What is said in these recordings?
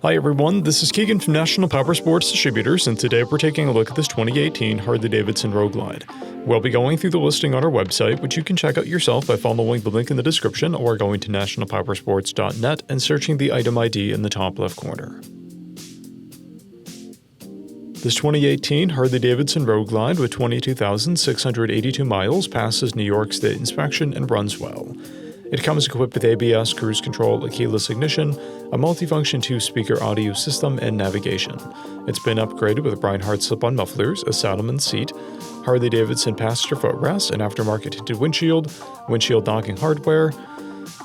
Hi everyone, this is Keegan from National Powersports Distributors, and today we're taking a look at this 2018 Harley-Davidson Road Glide. We'll be going through the listing on our website, which you can check out yourself by following the link in the description or going to nationalpowersports.net and searching the item ID in the top left corner. This 2018 Harley-Davidson Road Glide with 22,682 miles passes New York State inspection and runs well. It comes equipped with ABS, cruise control, a keyless ignition, a multifunction 2-speaker audio system, and navigation. It's been upgraded with Reinhardt slip-on mufflers, a Saddleman seat, Harley-Davidson passenger footrest, an aftermarket tinted windshield docking hardware,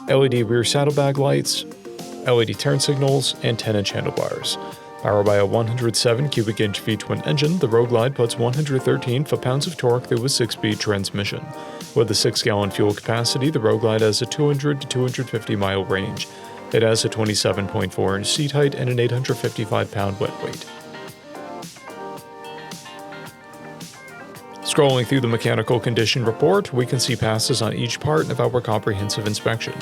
LED rear saddlebag lights, LED turn signals, and 10-inch handlebars. Powered by a 107 cubic inch V-twin engine, the Road Glide puts 113 foot-pounds of torque through a 6-speed transmission. With a 6-gallon fuel capacity, the Road Glide has a 200 to 250 mile range. It has a 27.4 inch seat height and an 855-pound wet weight. Scrolling through the mechanical condition report, we can see passes on each part of our comprehensive inspection.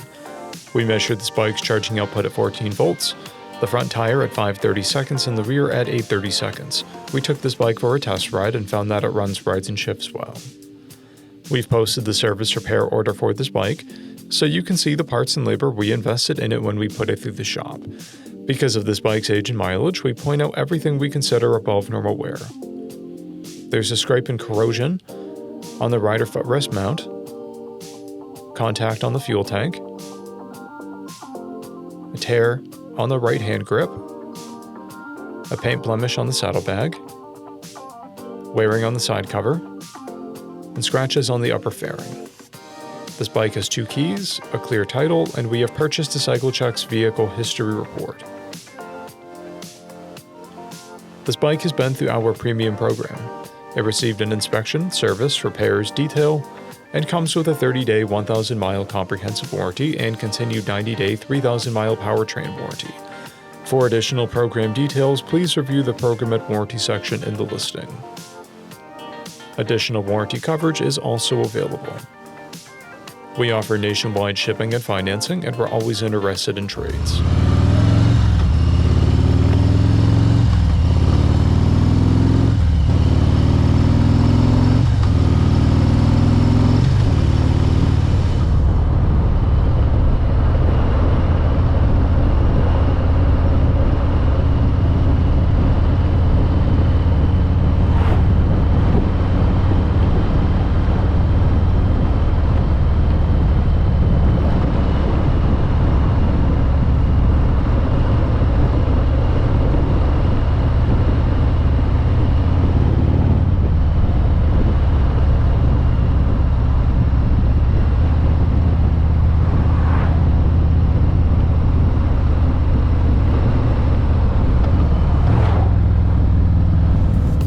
We measured this bike's charging output at 14 volts, the front tire at 530 seconds and the rear at 830 seconds. We took this bike for a test ride and found that it runs, rides, and shifts well. We've posted the service repair order for this bike, so you can see the parts and labor we invested in it when we put it through the shop. Because of this bike's age and mileage, we point out everything we consider above normal wear. There's a scrape and corrosion on the rider footrest mount, contact on the fuel tank, a tear on the right hand grip, a paint blemish on the saddlebag, wearing on the side cover, and scratches on the upper fairing. This bike has 2 keys, a clear title, and we have purchased a CycleCheck's vehicle history report. This bike has been through our premium program. It received an inspection, service, repairs, detail, and comes with a 30-day 1,000-mile comprehensive warranty and continued 90-day 3,000-mile powertrain warranty. For additional program details, please review the Program at Warranty section in the listing. Additional warranty coverage is also available. We offer nationwide shipping and financing, and we're always interested in trades.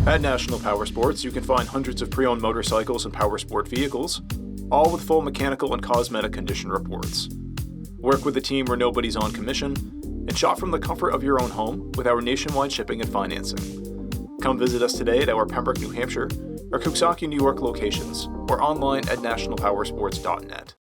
At National Powersports, you can find hundreds of pre-owned motorcycles and powersport vehicles, all with full mechanical and cosmetic condition reports. Work with a team where nobody's on commission, and shop from the comfort of your own home with our nationwide shipping and financing. Come visit us today at our Pembroke, New Hampshire, or Coxsackie, New York locations, or online at nationalpowersports.net.